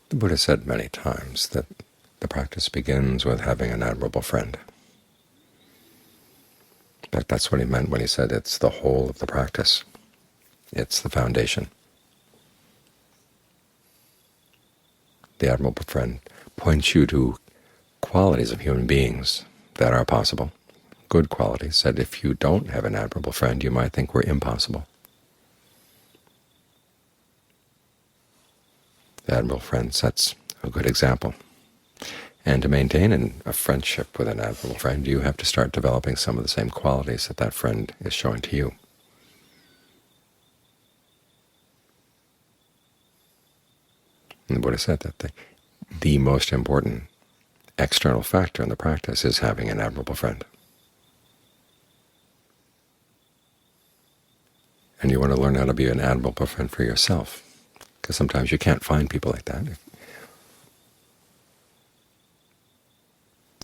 The Buddha said many times that the practice begins with having an admirable friend. In fact, that's what he meant when he said it's the whole of the practice. It's the foundation. The admirable friend points you to qualities of human beings that are possible, good qualities, that if you don't have an admirable friend, you might think were impossible. The admirable friend sets a good example. And to maintain a friendship with an admirable friend, you have to start developing some of the same qualities that that friend is showing to you. And the Buddha said that the most important external factor in the practice is having an admirable friend. And you want to learn how to be an admirable friend for yourself, because sometimes you can't find people like that.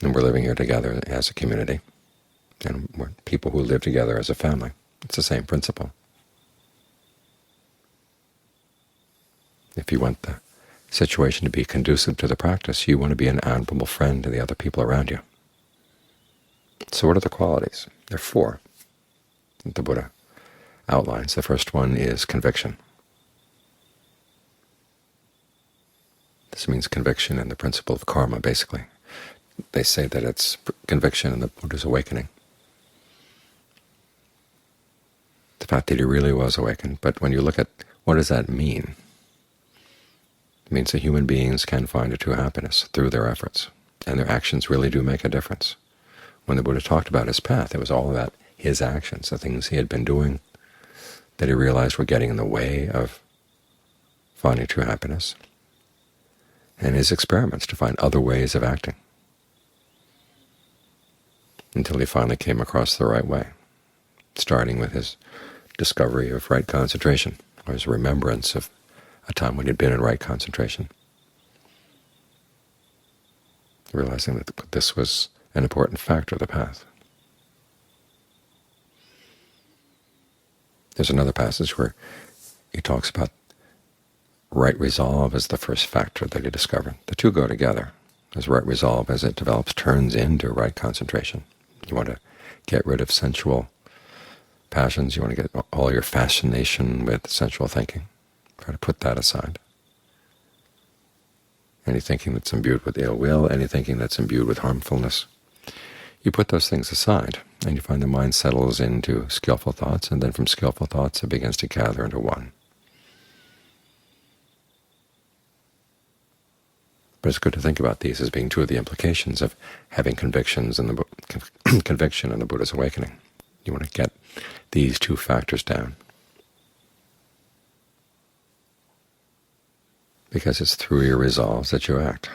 And we're living here together as a community, and we're people who live together as a family. It's the same principle. If you want the situation to be conducive to the practice, you want to be an admirable friend to the other people around you. So what are the qualities? There are four that the Buddha outlines. The first one is conviction. This means conviction in the principle of karma, basically. They say that it's conviction in the Buddha's awakening. The fact that he really was awakened. But when you look at what does that mean? It means that human beings can find a true happiness through their efforts, and their actions really do make a difference. When the Buddha talked about his path, it was all about his actions, the things he had been doing that he realized were getting in the way of finding true happiness, and his experiments to find other ways of acting, until he finally came across the right way, starting with his discovery of right concentration, or his remembrance of a time when he'd been in right concentration, realizing that this was an important factor of the path. There's another passage where he talks about right resolve as the first factor that he discovered. The two go together. As right resolve, as it develops, turns into right concentration. You want to get rid of sensual passions. You want to get all your fascination with sensual thinking. Try to put that aside. Any thinking that's imbued with ill will, any thinking that's imbued with harmfulness, you put those things aside, and you find the mind settles into skillful thoughts, and then from skillful thoughts it begins to gather into one. But it's good to think about these as being two of the implications of having convictions in the conviction in the Buddha's awakening. You want to get these two factors down, because it's through your resolves that you act,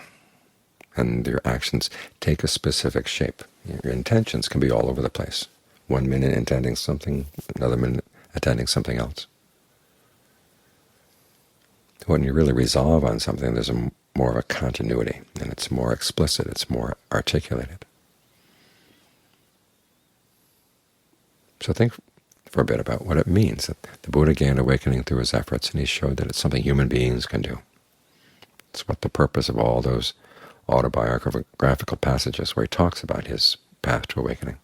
and your actions take a specific shape. Your intentions can be all over the place. 1 minute intending something, another minute intending something else. When you really resolve on something, there's more of a continuity, and it's more explicit, it's more articulated. So think for a bit about what it means that the Buddha gained awakening through his efforts, and he showed that it's something human beings can do. It's what the purpose of all those autobiographical passages where he talks about his path to awakening,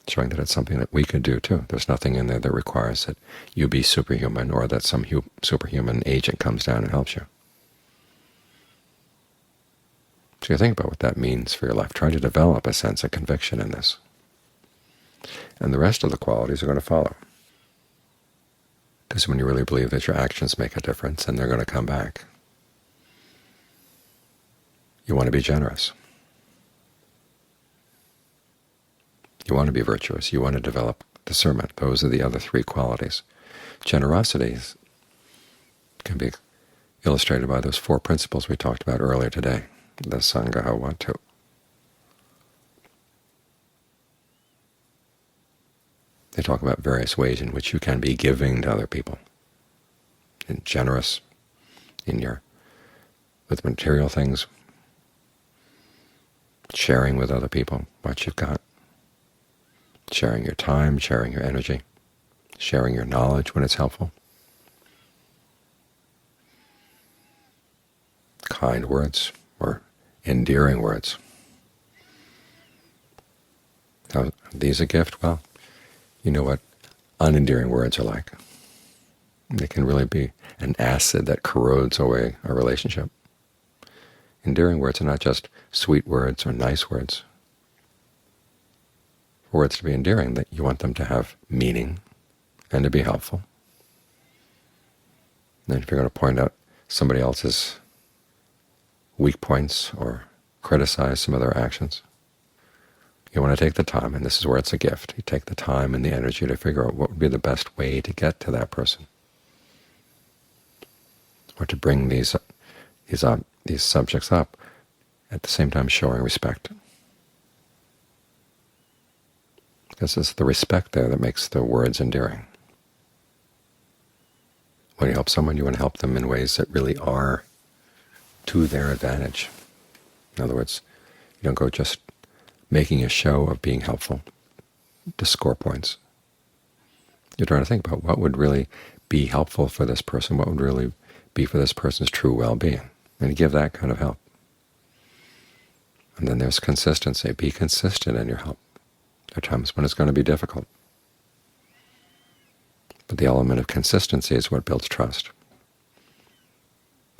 showing that it's something that we could do too. There's nothing in there that requires that you be superhuman or that some superhuman agent comes down and helps you. So you think about what that means for your life. Try to develop a sense of conviction in this. And the rest of the qualities are going to follow. Because when you really believe that your actions make a difference and they're going to come back, you want to be generous. You want to be virtuous. You want to develop discernment. Those are the other three qualities. Generosity can be illustrated by those four principles we talked about earlier today, the Sangha Watu. They talk about various ways in which you can be giving to other people, and generous with material things, sharing with other people what you've got, sharing your time, sharing your energy, sharing your knowledge when it's helpful. kind words or endearing words. How are these a gift? Well, you know what unendearing words are like. They can really be an acid that corrodes away a relationship. Endearing words are not just sweet words or nice words. For words to be endearing, that you want them to have meaning and to be helpful. And if you're going to point out somebody else's weak points or criticize some of their actions, you want to take the time, and this is where it's a gift. You take the time and the energy to figure out what would be the best way to get to that person, or to bring these subjects up, at the same time showing respect. Because it's the respect there that makes the words endearing. When you help someone, you want to help them in ways that really are to their advantage. In other words, you don't go just making a show of being helpful to score points. You're trying to think about what would really be helpful for this person, what would really be for this person's true well-being, and you give that kind of help. And then there's consistency. Be consistent in your help. There are times when it's going to be difficult. But the element of consistency is what builds trust.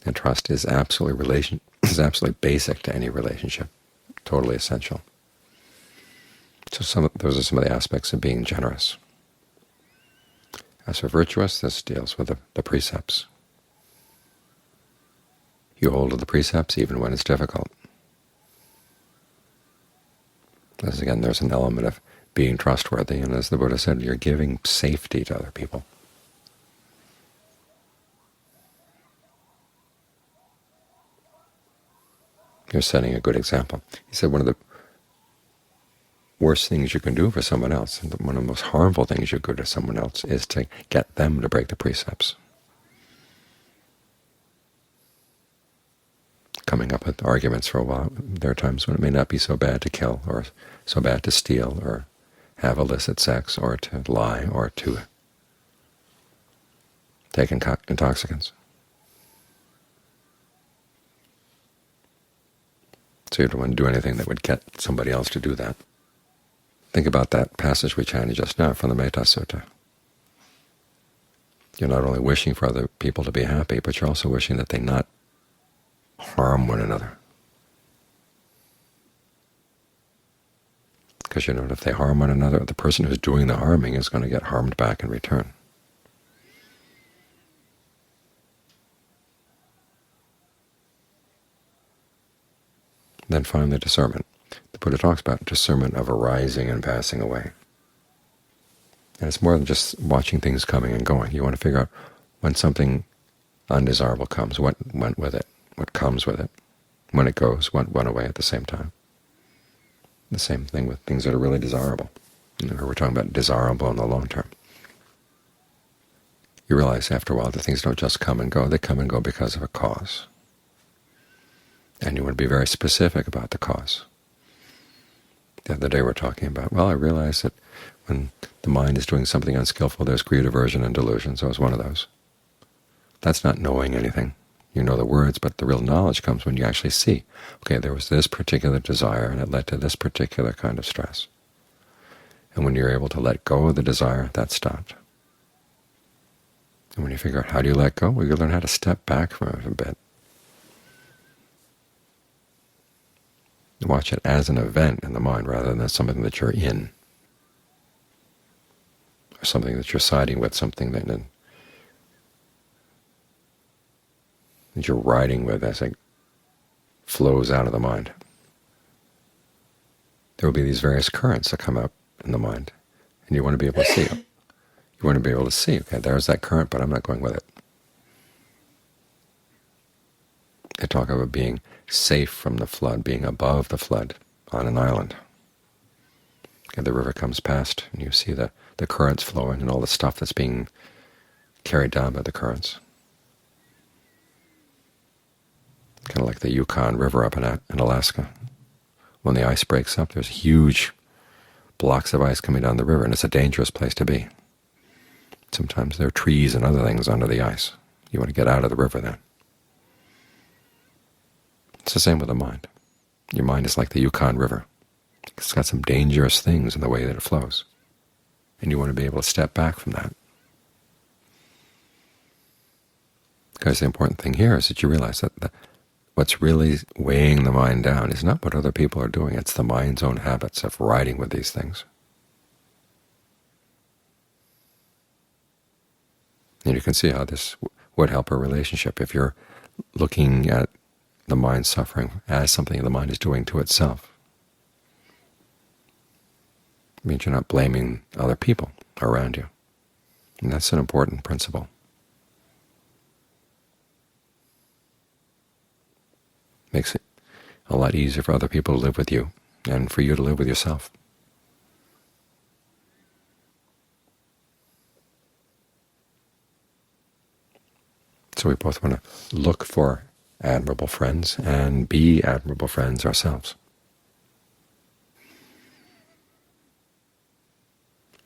And trust is absolutely basic to any relationship, totally essential. So those are some of the aspects of being generous. As for virtuous, this deals with the precepts. You hold to the precepts even when it's difficult. As again, there's an element of being trustworthy, and as the Buddha said, you're giving safety to other people. You're setting a good example. He said one of the worst things you can do for someone else, and one of the most harmful things you could do to someone else, is to get them to break the precepts. Coming up with arguments for a while, there are times when it may not be so bad to kill, or so bad to steal, or have illicit sex, or to lie, or to take intoxicants. So you don't want to do anything that would get somebody else to do that. Think about that passage we chanted just now from the Metta Sutta. You're not only wishing for other people to be happy, but you're also wishing that they not harm one another. Because you know, if they harm one another, the person who's doing the harming is going to get harmed back in return. Then finally, discernment. The Buddha talks about discernment of arising and passing away. And it's more than just watching things coming and going. You want to figure out when something undesirable comes, what went with it, what comes with it. When it goes, what went away at the same time. The same thing with things that are really desirable. We're talking about desirable in the long term. You realize after a while that things don't just come and go. They come and go because of a cause. And you want to be very specific about the cause. The other day we were talking about, well, I realize that when the mind is doing something unskillful, there's greed, aversion, and delusion, so it's one of those. That's not knowing anything. You know the words, but the real knowledge comes when you actually see, okay, there was this particular desire, and it led to this particular kind of stress. And when you're able to let go of the desire, that stopped. And when you figure out how do you let go, well, you learn how to step back from it a bit. Watch it as an event in the mind rather than as something that you're in, or something that you're siding with, something that you're riding with as it flows out of the mind. There will be these various currents that come up in the mind, and you want to be able to see them. You want to be able to see, okay, there's that current, but I'm not going with it. They talk about being safe from the flood, being above the flood on an island. And the river comes past, and you see the currents flowing and all the stuff that's being carried down by the currents. Kind of like the Yukon River up in Alaska. When the ice breaks up, there's huge blocks of ice coming down the river, and it's a dangerous place to be. Sometimes there are trees and other things under the ice. You want to get out of the river then. It's the same with the mind. Your mind is like the Yukon River. It's got some dangerous things in the way that it flows, and you want to be able to step back from that. Because the important thing here is that you realize that what's really weighing the mind down is not what other people are doing, it's the mind's own habits of riding with these things. And you can see how this would help a relationship if you're looking at the mind's suffering as something the mind is doing to itself. It means you're not blaming other people around you. And that's an important principle. Makes it a lot easier for other people to live with you and for you to live with yourself. So we both want to look for admirable friends and be admirable friends ourselves.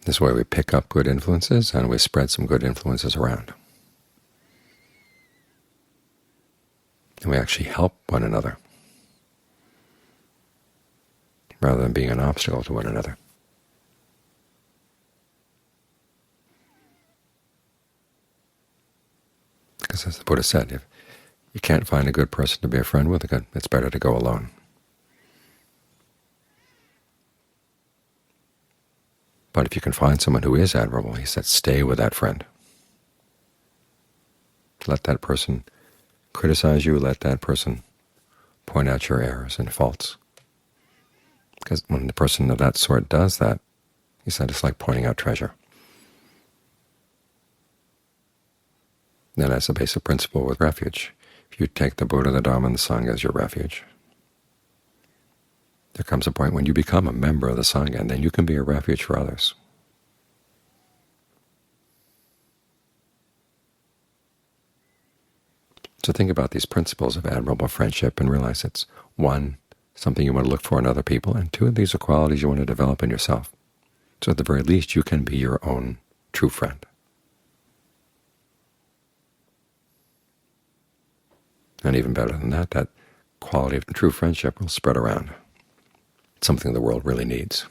This way we pick up good influences and we spread some good influences around. And we actually help one another rather than being an obstacle to one another. Because as the Buddha said, if you can't find a good person to be a friend with, it's better to go alone. But if you can find someone who is admirable, he said, stay with that friend. Let that person criticize you, let that person point out your errors and faults. Because when the person of that sort does that, he said, it's like pointing out treasure. And that's a basic principle with refuge. If you take the Buddha, the Dhamma, and the Sangha as your refuge, there comes a point when you become a member of the Sangha, and then you can be a refuge for others. So think about these principles of admirable friendship and realize it's, one, something you want to look for in other people, and two, these are qualities you want to develop in yourself. So at the very least, you can be your own true friend. And even better than that, that quality of true friendship will spread around. It's something the world really needs.